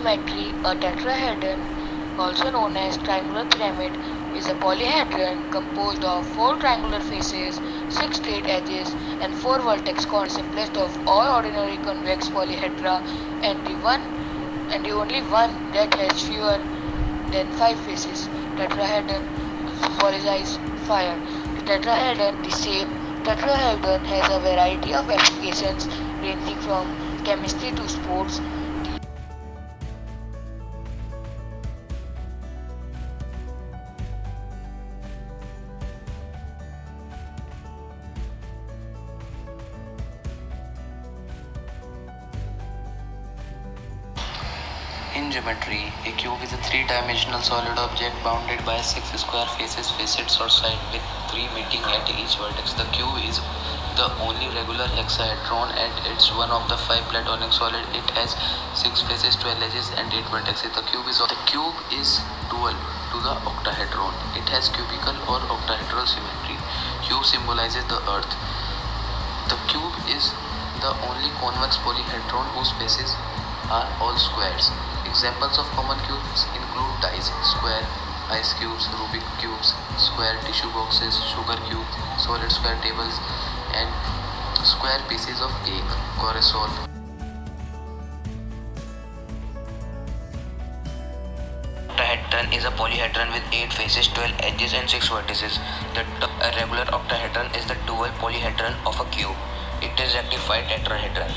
geometry, a tetrahedron, also known as triangular pyramid, is a polyhedron composed of 4 triangular faces, 6 straight edges, and 4 vertex corners. The simplest of all ordinary convex polyhedra, and the only one that has fewer than 5 faces. Tetrahedron symbolize fire. The same tetrahedron has a variety of applications ranging from chemistry to sports. In geometry, a cube is a three-dimensional solid object bounded by 6 square faces, facets or sides with 3 meeting at each vertex. The cube is the only regular hexahedron and it's one of the 5 platonic solids. It has 6 faces, 12 edges and 8 vertices. The cube is dual to the octahedron. It has cubical or octahedral symmetry. Cube symbolizes the earth. The cube is the only convex polyhedron whose faces are all squares. Examples of common cubes include dice, square, ice cubes, Rubik cubes, square tissue boxes, sugar cubes, solid square tables, and square pieces of cake, cortisol. Octahedron is a polyhedron with 8 faces, 12 edges, and 6 vertices. A regular octahedron is the dual polyhedron of a cube. It is rectified tetrahedron.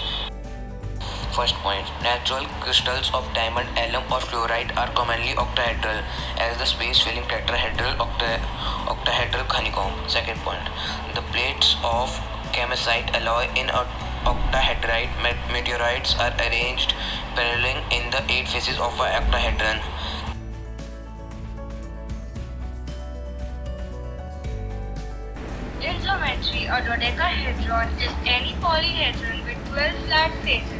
First point, natural crystals of diamond, alum or fluorite are commonly octahedral as the space-filling tetrahedral octahedral honeycomb. Second point, the plates of kamacite alloy in octahedrite meteorites are arranged parallel in the 8 faces of an octahedron. In geometry, a dodecahedron is any polyhedron with 12 flat faces.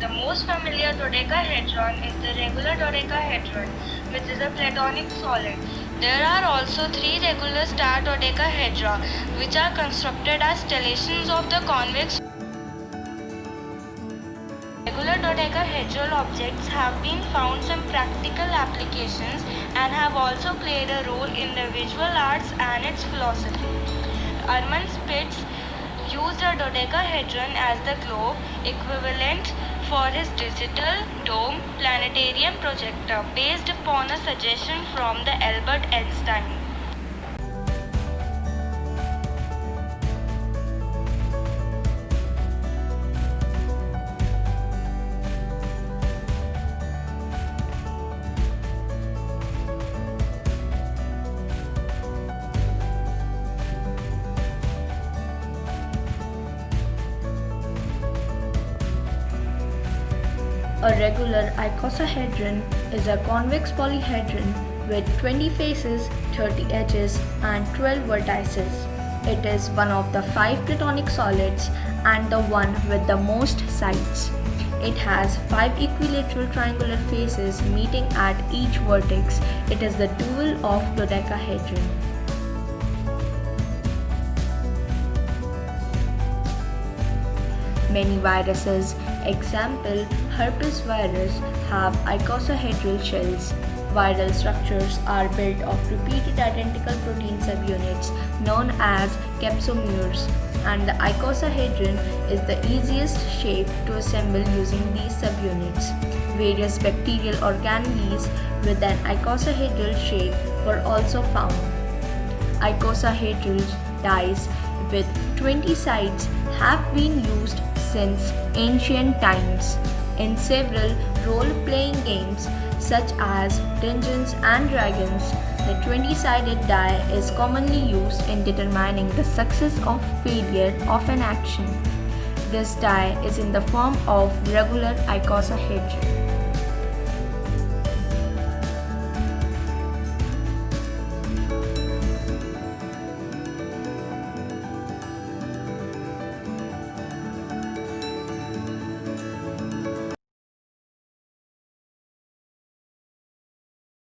The most familiar dodecahedron is the regular dodecahedron, which is a platonic solid. There are also 3 regular star dodecahedra, which are constructed as stellations of the convex. Regular dodecahedral objects have been found some practical applications and have also played a role in the visual arts and its philosophy. Armand Spitz used a dodecahedron as the globe equivalent for his digital dome planetarium projector based upon a suggestion from the Albert Einstein. A regular icosahedron is a convex polyhedron with 20 faces, 30 edges, and 12 vertices. It is one of the 5 platonic solids and the one with the most sides. It has 5 equilateral triangular faces meeting at each vertex. It is the dual of dodecahedron. Many viruses, example herpes virus, have icosahedral shells. Viral structures are built of repeated identical protein subunits known as capsomeres, and the icosahedron is the easiest shape to assemble using these subunits. Various bacterial organelles with an icosahedral shape were also found. Icosahedral dyes with 20 sides have been used since ancient times. In several role-playing games such as Dungeons and Dragons, the 20-sided die is commonly used in determining the success or failure of an action. This die is in the form of regular icosahedron.